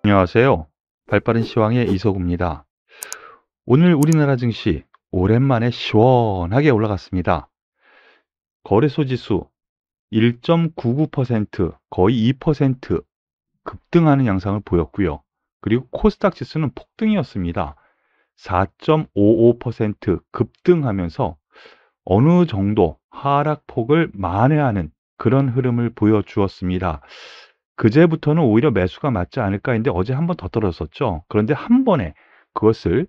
안녕하세요. 발빠른 시황의 이석우입니다. 오늘 우리나라 증시 오랜만에 시원하게 올라갔습니다. 거래소 지수 1.99%, 거의 2% 급등하는 양상을 보였고요. 그리고 코스닥 지수는 폭등이었습니다. 4.55% 급등하면서 어느 정도 하락폭을 만회하는 그런 흐름을 보여주었습니다. 그제부터는 오히려 매수가 맞지 않을까 했는데 어제 한 번 더 떨어졌었죠. 그런데 한 번에 그것을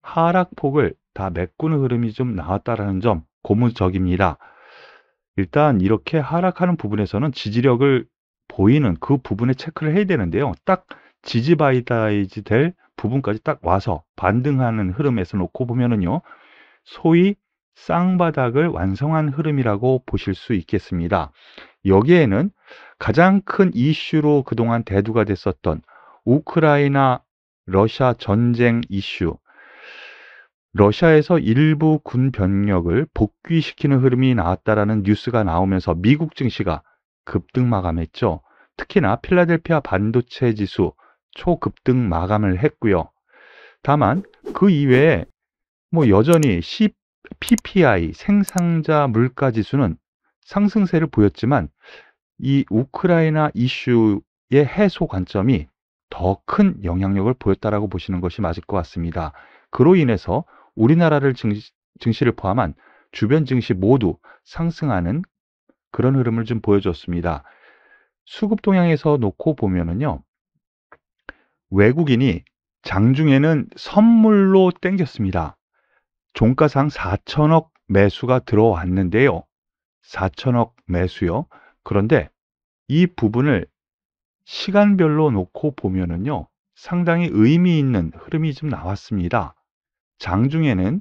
하락폭을 다 메꾸는 흐름이 좀 나왔다라는 점 고무적입니다. 일단 이렇게 하락하는 부분에서는 지지력을 보이는 그 부분에 체크를 해야 되는데요. 딱 지지바이다이즈 될 부분까지 딱 와서 반등하는 흐름에서 놓고 보면은요. 소위 쌍바닥을 완성한 흐름이라고 보실 수 있겠습니다. 여기에는 가장 큰 이슈로 그동안 대두가 됐었던 우크라이나 러시아 전쟁 이슈, 러시아에서 일부 군 병력을 복귀시키는 흐름이 나왔다라는 뉴스가 나오면서 미국 증시가 급등 마감했죠. 특히나 필라델피아 반도체 지수 초급등 마감을 했고요. 다만 그 이외에 여전히 PPI 생산자 물가 지수는 상승세를 보였지만 이 우크라이나 이슈의 해소 관점이 더 큰 영향력을 보였다라고 보시는 것이 맞을 것 같습니다. 그로 인해서 우리나라를 증시를 포함한 주변 증시 모두 상승하는 그런 흐름을 좀 보여줬습니다. 수급 동향에서 놓고 보면은요. 외국인이 장중에는 선물로 땡겼습니다. 종가상 4천억 매수가 들어왔는데요. 4천억 매수요. 그런데 이 부분을 시간별로 놓고 보면은요. 상당히 의미 있는 흐름이 좀 나왔습니다. 장중에는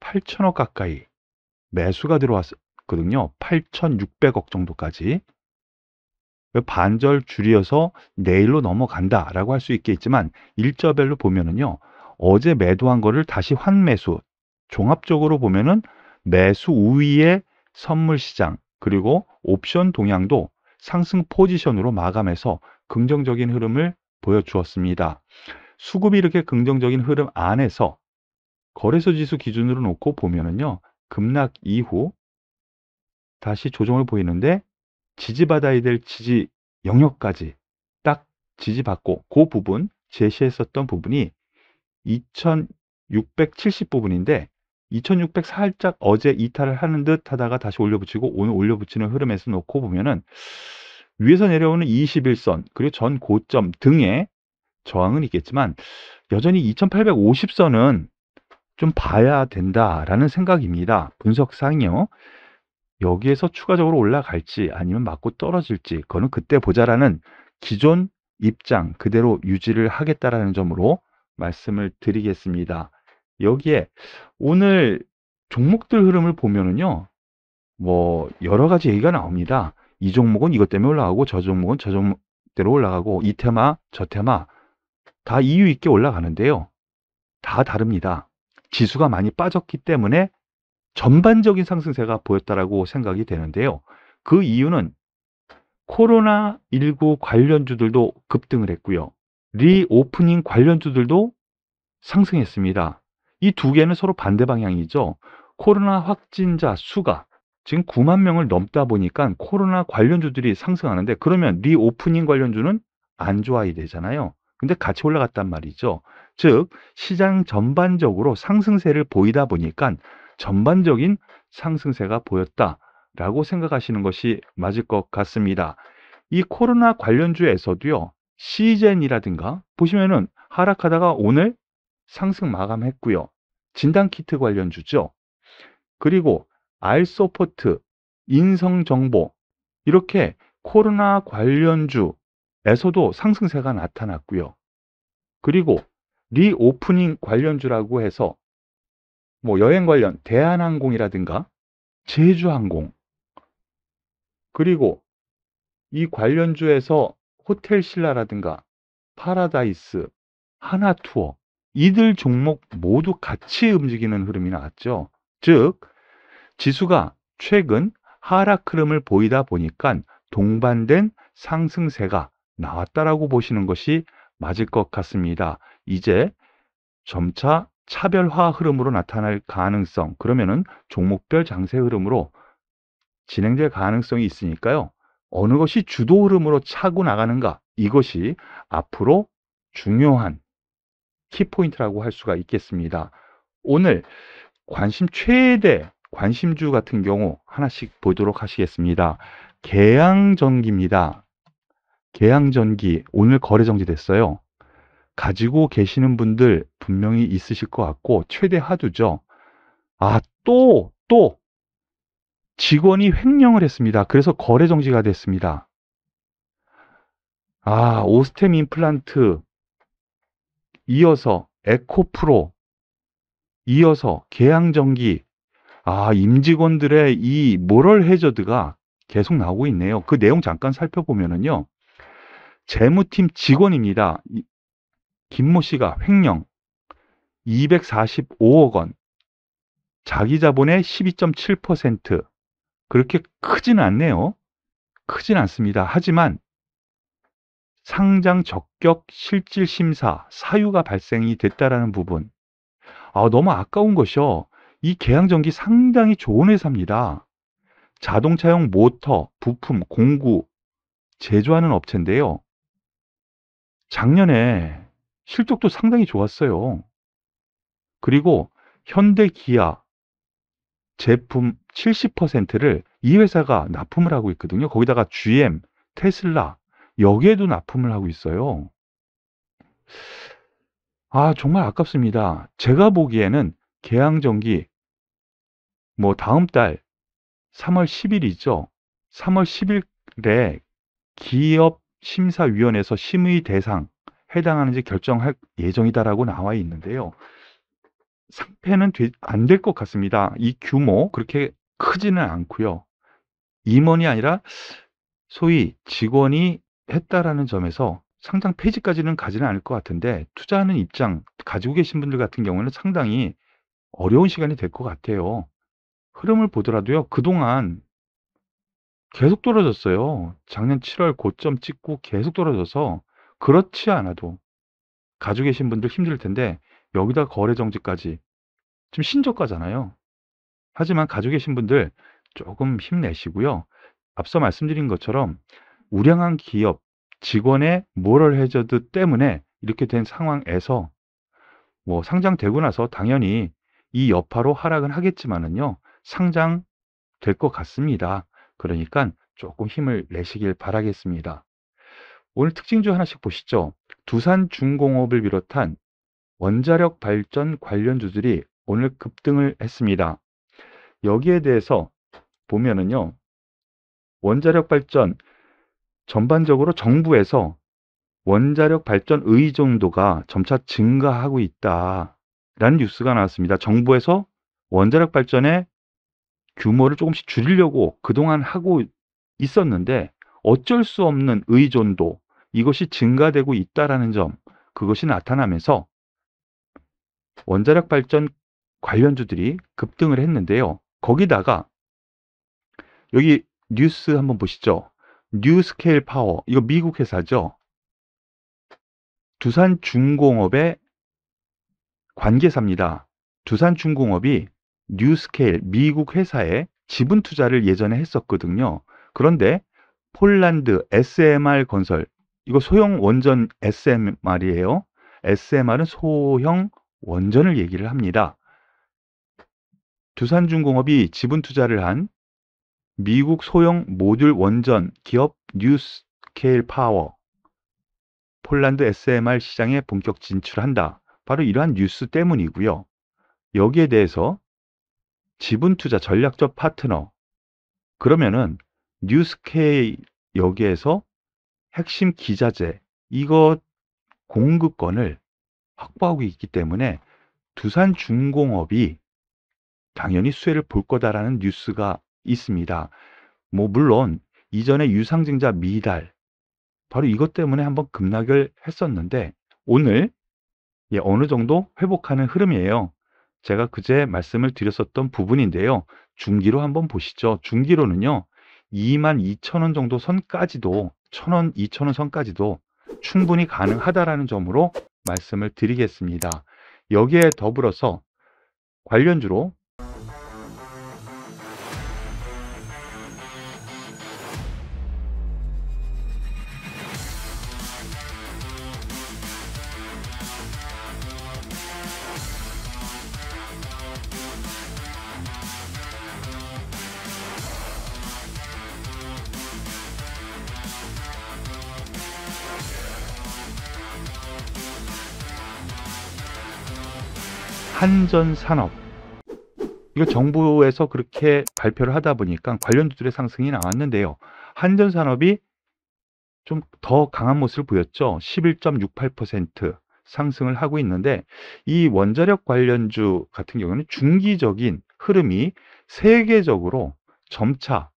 8천억 가까이 매수가 들어왔거든요. 8,600억 정도까지. 반절 줄이어서 내일로 넘어간다라고 할 수 있겠지만 일저별로 보면은요. 어제 매도한 거를 다시 환매수, 종합적으로 보면은 매수 우위의 선물 시장 그리고 옵션 동향도 상승 포지션으로 마감해서 긍정적인 흐름을 보여주었습니다. 수급이 이렇게 긍정적인 흐름 안에서 거래소 지수 기준으로 놓고 보면은요. 급락 이후 다시 조정을 보이는데 지지받아야 될 지지 영역까지 딱 지지받고 그 부분 제시했었던 부분이 2670 부분인데 2600 살짝 어제 이탈을 하는 듯 하다가 다시 올려붙이고 오늘 올려붙이는 흐름에서 놓고 보면은 위에서 내려오는 21선 그리고 전 고점 등의 저항은 있겠지만 여전히 2850선은 좀 봐야 된다라는 생각입니다. 분석상이요. 여기에서 추가적으로 올라갈지 아니면 맞고 떨어질지 그거는 그때 보자라는 기존 입장 그대로 유지를 하겠다라는 점으로 말씀을 드리겠습니다. 여기에 오늘 종목들 흐름을 보면은요. 여러 가지 얘기가 나옵니다. 이 종목은 이것 때문에 올라가고 저 종목은 저 종목대로 올라가고 이 테마 저 테마 다 이유 있게 올라가는데요. 다 다릅니다. 지수가 많이 빠졌기 때문에 전반적인 상승세가 보였다라고 생각이 되는데요. 그 이유는 코로나19 관련주들도 급등을 했고요. 리오프닝 관련주들도 상승했습니다. 이 두 개는 서로 반대 방향이죠. 코로나 확진자 수가 지금 9만 명을 넘다 보니까 코로나 관련주들이 상승하는데 그러면 리오프닝 관련주는 안 좋아야 되잖아요. 근데 같이 올라갔단 말이죠. 즉 시장 전반적으로 상승세를 보이다 보니까 전반적인 상승세가 보였다라고 생각하시는 것이 맞을 것 같습니다. 이 코로나 관련주에서도요. 시젠이라든가 보시면은 하락하다가 오늘 상승 마감했고요. 진단키트 관련주죠. 그리고 알소포트, 인성정보 이렇게 코로나 관련주에서도 상승세가 나타났고요. 그리고 리오프닝 관련주라고 해서 여행 관련 대한항공이라든가 제주항공 그리고 이 관련주에서 호텔신라라든가 파라다이스, 하나투어 이들 종목 모두 같이 움직이는 흐름이 나왔죠. 즉 지수가 최근 하락 흐름을 보이다 보니까 동반된 상승세가 나왔다라고 보시는 것이 맞을 것 같습니다. 이제 점차 차별화 흐름으로 나타날 가능성, 그러면은 종목별 장세 흐름으로 진행될 가능성이 있으니까요. 어느 것이 주도 흐름으로 차고 나가는가, 이것이 앞으로 중요한 키포인트라고 할 수가 있겠습니다. 오늘 최대 관심주 같은 경우 하나씩 보도록 하시겠습니다. 계양전기입니다. 계양전기 오늘 거래 정지됐어요. 가지고 계시는 분들 분명히 있으실 것 같고 최대 하두죠. 또 직원이 횡령을 했습니다. 그래서 거래 정지가 됐습니다. 오스템 임플란트, 이어서 에코프로, 이어서 계양전기, 임직원들의 이 모럴 해저드가 계속 나오고 있네요. 그 내용 잠깐 살펴보면은요. 재무팀 직원입니다. 김모 씨가 횡령 245억 원, 자기 자본의 12.7%. 그렇게 크지는 않네요. 크진 않습니다. 하지만 상장 적격 실질 심사 사유가 발생이 됐다라는 부분. 너무 아까운 것이요. 이 계양전기 상당히 좋은 회사입니다. 자동차용 모터, 부품, 공구 제조하는 업체인데요. 작년에 실적도 상당히 좋았어요. 그리고 현대 기아 제품 70%를 이 회사가 납품을 하고 있거든요. 거기다가 GM, 테슬라 여기에도 납품을 하고 있어요. 정말 아깝습니다. 제가 보기에는 계양전기 다음 달 3월 10일이죠. 3월 10일에 기업 심사위원회에서 심의 대상 해당하는지 결정할 예정이다라고 나와 있는데요. 상패는 안 될 것 같습니다. 이 규모 그렇게 크지는 않고요. 임원이 아니라 소위 직원이 했다라는 점에서 상장 폐지까지는 가지는 않을 것 같은데 투자하는 입장 가지고 계신 분들 같은 경우는 상당히 어려운 시간이 될 것 같아요. 흐름을 보더라도요. 그동안 계속 떨어졌어요. 작년 7월 고점 찍고 계속 떨어져서 그렇지 않아도 가지고 계신 분들 힘들 텐데 여기다 거래 정지까지 지금 신저가잖아요. 하지만 가지고 계신 분들 조금 힘내시고요. 앞서 말씀드린 것처럼 우량한 기업 직원의 모럴 해저드 때문에 이렇게 된 상황에서 상장되고 나서 당연히 이 여파로 하락은 하겠지만은요. 상장될 것 같습니다. 그러니까 조금 힘을 내시길 바라겠습니다. 오늘 특징주 하나씩 보시죠. 두산중공업을 비롯한 원자력 발전 관련주들이 오늘 급등을 했습니다. 여기에 대해서 보면은요. 원자력 발전 전반적으로 정부에서 원자력 발전 의존도가 점차 증가하고 있다라는 뉴스가 나왔습니다. 정부에서 원자력 발전의 규모를 조금씩 줄이려고 그동안 하고 있었는데 어쩔 수 없는 의존도, 이것이 증가되고 있다라는 점, 그것이 나타나면서 원자력 발전 관련주들이 급등을 했는데요. 거기다가 여기 뉴스 한번 보시죠. 뉴스케일 파워, 이거 미국 회사죠. 두산중공업의 관계사입니다. 두산중공업이 뉴스케일 미국 회사에 지분 투자를 예전에 했었거든요. 그런데 폴란드 SMR 건설, 이거 소형 원전 SMR이에요. SMR은 소형 원전을 얘기를 합니다. 두산중공업이 지분 투자를 한 미국 소형 모듈 원전 기업 뉴스케일 파워, 폴란드 SMR 시장에 본격 진출한다. 바로 이러한 뉴스 때문이고요. 여기에 대해서 지분 투자 전략적 파트너, 그러면은 뉴스케일 여기에서 핵심 기자재 이거 공급권을 확보하고 있기 때문에 두산중공업이 당연히 수혜를 볼 거다라는 뉴스가 있습니다. 물론 이전에 유상증자 미달 바로 이것 때문에 한번 급락을 했었는데 오늘 어느 정도 회복하는 흐름이에요. 제가 그제 말씀을 드렸었던 부분인데요. 중기로 한번 보시죠. 중기로는요. 22,000원 정도 선까지도 1,000원, 2,000원 선까지도 충분히 가능하다라는 점으로 말씀을 드리겠습니다. 여기에 더불어서 관련주로 한전산업, 이거 정부에서 그렇게 발표를 하다 보니까 관련주들의 상승이 나왔는데요. 한전산업이 좀 더 강한 모습을 보였죠. 11.68% 상승을 하고 있는데, 이 원자력 관련주 같은 경우는 중기적인 흐름이 세계적으로 점차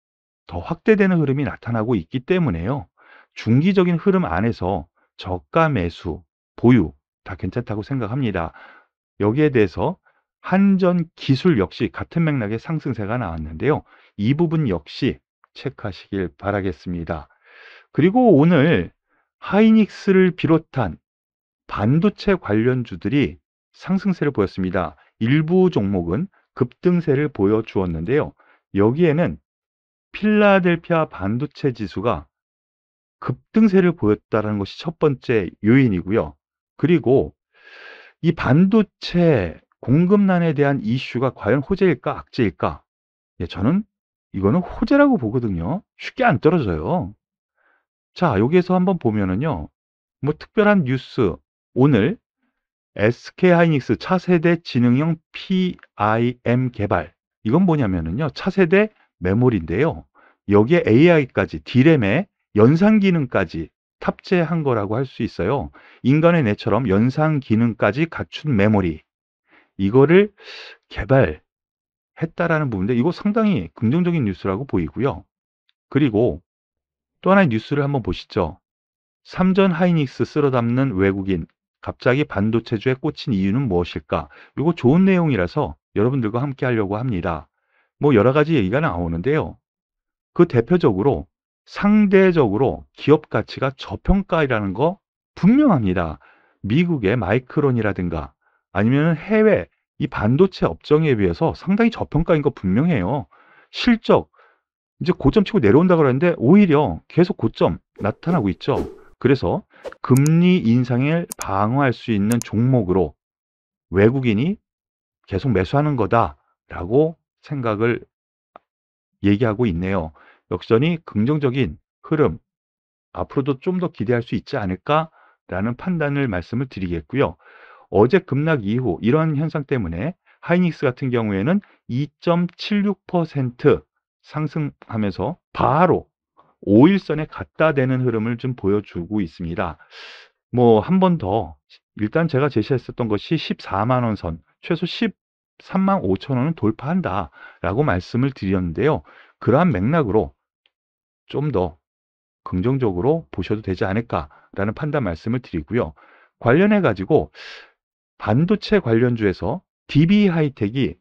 더 확대되는 흐름이 나타나고 있기 때문에요. 중기적인 흐름 안에서 저가 매수, 보유 다 괜찮다고 생각합니다. 여기에 대해서 한전기술 역시 같은 맥락의 상승세가 나왔는데요. 이 부분 역시 체크하시길 바라겠습니다. 그리고 오늘 하이닉스를 비롯한 반도체 관련주들이 상승세를 보였습니다. 일부 종목은 급등세를 보여주었는데요. 여기에는 필라델피아 반도체 지수가 급등세를 보였다는 것이 첫 번째 요인이고요. 그리고 이 반도체 공급난에 대한 이슈가 과연 호재일까 악재일까? 예, 저는 이거는 호재라고 보거든요. 쉽게 안 떨어져요. 자, 여기에서 한번 보면은요. 뭐 특별한 뉴스, 오늘 SK하이닉스 차세대 지능형 PIM 개발. 이건 뭐냐면은요. 차세대 메모리인데요. 여기에 AI까지, D램에 연상 기능까지 탑재한 거라고 할 수 있어요. 인간의 뇌처럼 연상 기능까지 갖춘 메모리. 이거를 개발했다라는 부분인데, 이거 상당히 긍정적인 뉴스라고 보이고요. 그리고 또 하나의 뉴스를 한번 보시죠. 삼전 하이닉스 쓸어 담는 외국인, 갑자기 반도체주에 꽂힌 이유는 무엇일까? 이거 좋은 내용이라서 여러분들과 함께 하려고 합니다. 뭐 여러 가지 얘기가 나오는데요. 그 대표적으로 상대적으로 기업 가치가 저평가라는 거 분명합니다. 미국의 마이크론이라든가 아니면 해외 이 반도체 업종에 비해서 상당히 저평가인 거 분명해요. 실적 이제 고점 치고 내려온다 그러는데 오히려 계속 고점 나타나고 있죠. 그래서 금리 인상을 방어할 수 있는 종목으로 외국인이 계속 매수하는 거다라고 생각을 얘기하고 있네요. 역전이 긍정적인 흐름, 앞으로도 좀 더 기대할 수 있지 않을까라는 판단을 말씀을 드리겠고요. 어제 급락 이후 이러한 현상 때문에 하이닉스 같은 경우에는 2.76% 상승하면서 바로 5일선에 갖다 대는 흐름을 좀 보여주고 있습니다. 뭐 한 번 더 일단 제가 제시했었던 것이 14만 원 선, 최소 13만 5천 원은 돌파한다라고 말씀을 드렸는데요. 그러한 맥락으로 좀 더 긍정적으로 보셔도 되지 않을까라는 판단 말씀을 드리고요. 관련해 가지고 반도체 관련주에서 DB하이텍이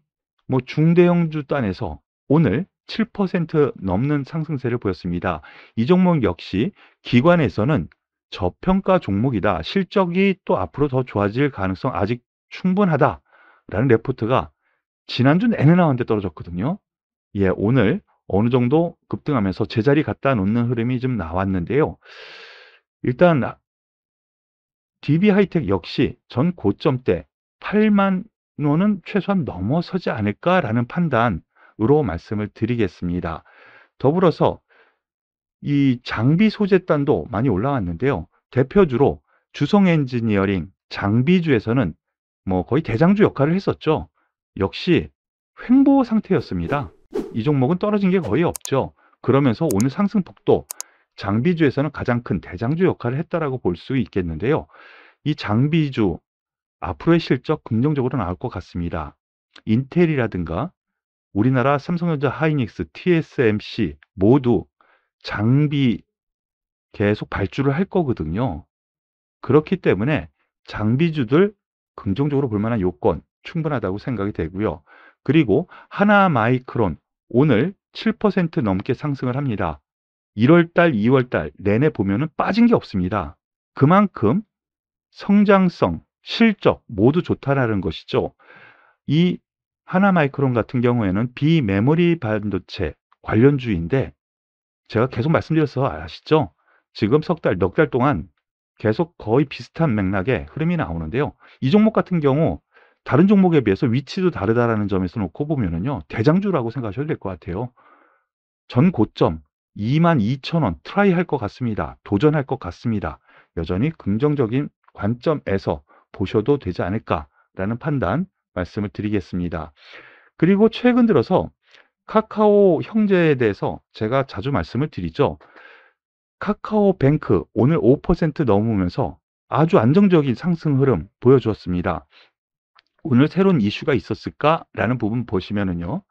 뭐 중대형주 단에서 오늘 7% 넘는 상승세를 보였습니다. 이 종목 역시 기관에서는 저평가 종목이다. 실적이 또 앞으로 더 좋아질 가능성 아직 충분하다라는 레포트가 지난주 내내 나왔는데 떨어졌거든요. 예, 오늘 어느 정도 급등하면서 제자리 갖다 놓는 흐름이 좀 나왔는데요. 일단 DB하이텍 역시 전 고점 때 8만 원은 최소한 넘어서지 않을까라는 판단으로 말씀을 드리겠습니다. 더불어서 이 장비 소재단도 많이 올라왔는데요. 대표주로 주성 엔지니어링 장비주에서는 뭐 거의 대장주 역할을 했었죠. 역시 횡보 상태였습니다. 이 종목은 떨어진 게 거의 없죠. 그러면서 오늘 상승폭도 장비주에서는 가장 큰 대장주 역할을 했다라고 볼 수 있겠는데요. 이 장비주 앞으로의 실적 긍정적으로 나올 것 같습니다. 인텔이라든가 우리나라 삼성전자, 하이닉스, TSMC 모두 장비 계속 발주를 할 거거든요. 그렇기 때문에 장비주들 긍정적으로 볼 만한 요건 충분하다고 생각이 되고요. 그리고 하나마이크론 오늘 7% 넘게 상승을 합니다. 1월달, 2월달 내내 보면은 빠진 게 없습니다. 그만큼 성장성, 실적 모두 좋다라는 것이죠. 이 하나마이크론 같은 경우에는 비메모리 반도체 관련주인데 제가 계속 말씀드려서 아시죠? 지금 석 달, 넉 달 동안 계속 거의 비슷한 맥락의 흐름이 나오는데요. 이 종목 같은 경우 다른 종목에 비해서 위치도 다르다라는 점에서 놓고 보면은요, 대장주라고 생각하셔도 될 것 같아요. 전 고점 22,000원 트라이 할 것 같습니다. 도전할 것 같습니다. 여전히 긍정적인 관점에서 보셔도 되지 않을까라는 판단 말씀을 드리겠습니다. 그리고 최근 들어서 카카오 형제에 대해서 제가 자주 말씀을 드리죠. 카카오뱅크 오늘 5% 넘으면서 아주 안정적인 상승 흐름 보여주었습니다. 오늘 새로운 이슈가 있었을까라는 부분 보시면은요.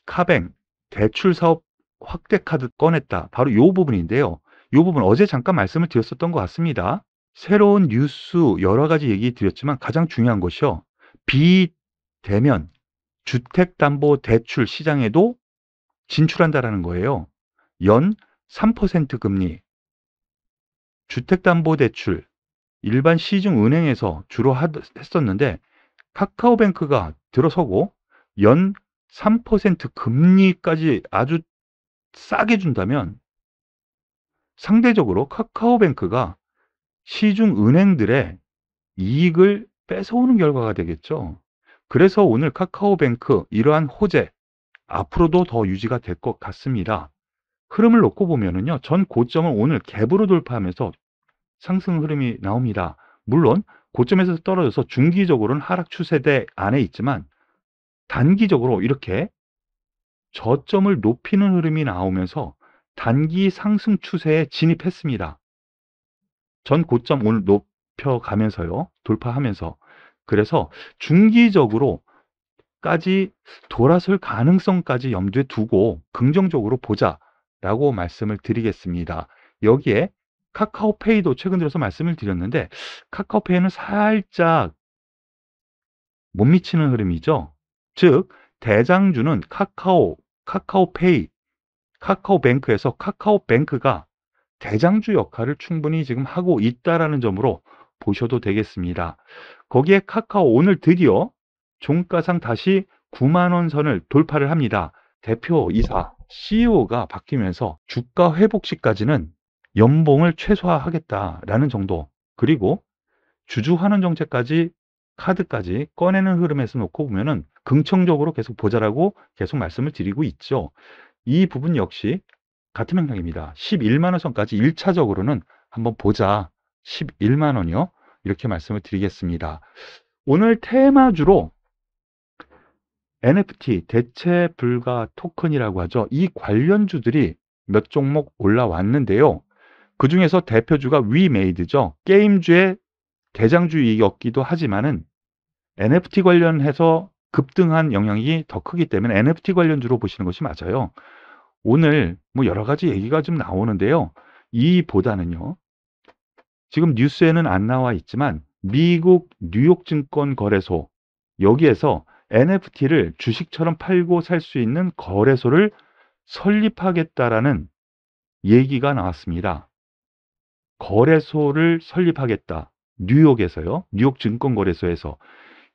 카뱅 대출 사업 확대 카드 꺼냈다. 바로 이 부분인데요. 이 부분 어제 잠깐 말씀을 드렸었던 것 같습니다. 새로운 뉴스 여러 가지 얘기 드렸지만 가장 중요한 것이요. 비대면 주택담보대출 시장에도 진출한다라는 거예요. 연 3% 금리 주택담보대출 일반 시중은행에서 주로 했었는데 카카오뱅크가 들어서고 연 3% 금리까지 아주 싸게 준다면 상대적으로 카카오뱅크가 시중은행들의 이익을 뺏어오는 결과가 되겠죠. 그래서 오늘 카카오뱅크 이러한 호재 앞으로도 더 유지가 될 것 같습니다. 흐름을 놓고 보면은요, 전 고점을 오늘 갭으로 돌파하면서 상승 흐름이 나옵니다. 물론 고점에서 떨어져서 중기적으로는 하락 추세대 안에 있지만 단기적으로 이렇게 저점을 높이는 흐름이 나오면서 단기 상승 추세에 진입했습니다. 전 고점 오늘 높여가면서요. 돌파하면서. 그래서 중기적으로까지 돌아설 가능성까지 염두에 두고 긍정적으로 보자라고 말씀을 드리겠습니다. 여기에 카카오페이도 최근 들어서 말씀을 드렸는데 카카오페이는 살짝 못 미치는 흐름이죠. 즉 대장주는 카카오페이, 카카오뱅크에서 카카오뱅크가 대장주 역할을 충분히 지금 하고 있다라는 점으로 보셔도 되겠습니다. 거기에 카카오 오늘 드디어 종가상 다시 9만 원 선을 돌파를 합니다. 대표이사 CEO가 바뀌면서 주가 회복 시까지는 연봉을 최소화하겠다라는 정도, 그리고 주주 환원 정책까지 카드까지 꺼내는 흐름에서 놓고 보면은 긍정적으로 계속 보자라고 계속 말씀을 드리고 있죠. 이 부분 역시 같은 맥락입니다. 11만 원 선까지 1차적으로는 한번 보자. 11만 원이요. 이렇게 말씀을 드리겠습니다. 오늘 테마주로 NFT 대체 불가 토큰이라고 하죠. 이 관련주들이 몇 종목 올라왔는데요. 그 중에서 대표주가 위메이드죠. 게임주의 대장주이었기도 하지만은 NFT 관련해서 급등한 영향이 더 크기 때문에 NFT 관련주로 보시는 것이 맞아요. 오늘 뭐 여러 가지 얘기가 좀 나오는데요. 이보다는요. 지금 뉴스에는 안 나와 있지만 미국 뉴욕 증권 거래소 여기에서 NFT를 주식처럼 팔고 살 수 있는 거래소를 설립하겠다라는 얘기가 나왔습니다. 거래소를 설립하겠다. 뉴욕에서요. 뉴욕 증권거래소에서.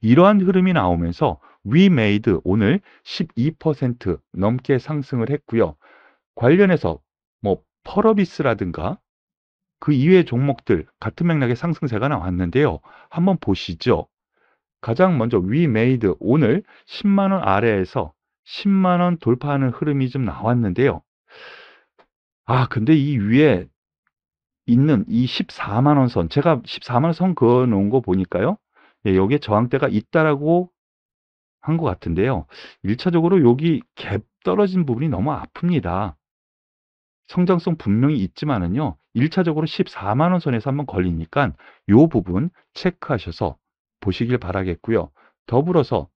이러한 흐름이 나오면서 위메이드 오늘 12% 넘게 상승을 했고요. 관련해서 뭐 펄어비스라든가 그 이외의 종목들 같은 맥락의 상승세가 나왔는데요. 한번 보시죠. 가장 먼저 위메이드 오늘 10만 원 아래에서 10만 원 돌파하는 흐름이 좀 나왔는데요. 근데 이 위에 있는 이 14만 원 선, 제가 14만 원 선 그어 놓은 거 보니까요. 예, 여기에 저항대가 있다라고 한 것 같은데요. 1차적으로 여기 갭 떨어진 부분이 너무 아픕니다. 성장성 분명히 있지만은요. 1차적으로 14만 원 선에서 한번 걸리니까 요 부분 체크하셔서 보시길 바라겠고요. 더불어서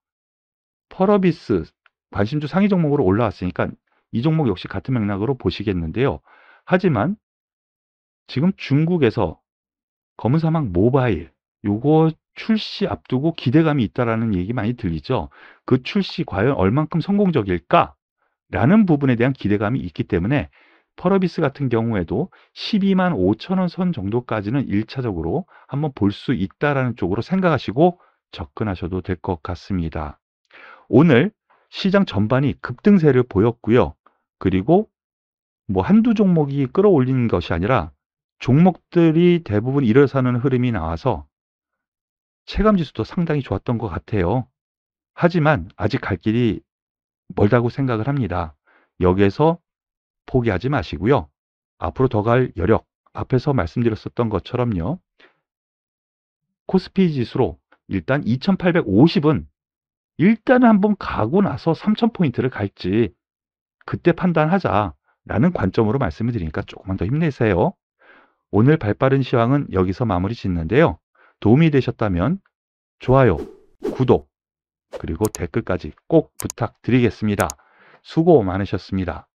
펄어비스 관심주 상위 종목으로 올라왔으니까 이 종목 역시 같은 맥락으로 보시겠는데요. 하지만 지금 중국에서 검은 사막 모바일 요거 출시 앞두고 기대감이 있다라는 얘기 많이 들리죠. 그 출시 과연 얼만큼 성공적일까? 라는 부분에 대한 기대감이 있기 때문에 펄어비스 같은 경우에도 12만 5천 원 선 정도까지는 1차적으로 한번 볼 수 있다라는 쪽으로 생각하시고 접근하셔도 될 것 같습니다. 오늘 시장 전반이 급등세를 보였고요. 그리고 뭐 한두 종목이 끌어올리는 것이 아니라 종목들이 대부분 일어서는 흐름이 나와서 체감지수도 상당히 좋았던 것 같아요. 하지만 아직 갈 길이 멀다고 생각을 합니다. 여기에서 포기하지 마시고요. 앞으로 더 갈 여력, 앞에서 말씀드렸었던 것처럼요. 코스피 지수로 일단 2850은 일단은 한번 가고 나서 3000포인트를 갈지 그때 판단하자라는 관점으로 말씀을 드리니까 조금만 더 힘내세요. 오늘 발빠른 시황은 여기서 마무리 짓는데요. 도움이 되셨다면 좋아요, 구독, 그리고 댓글까지 꼭 부탁드리겠습니다. 수고 많으셨습니다.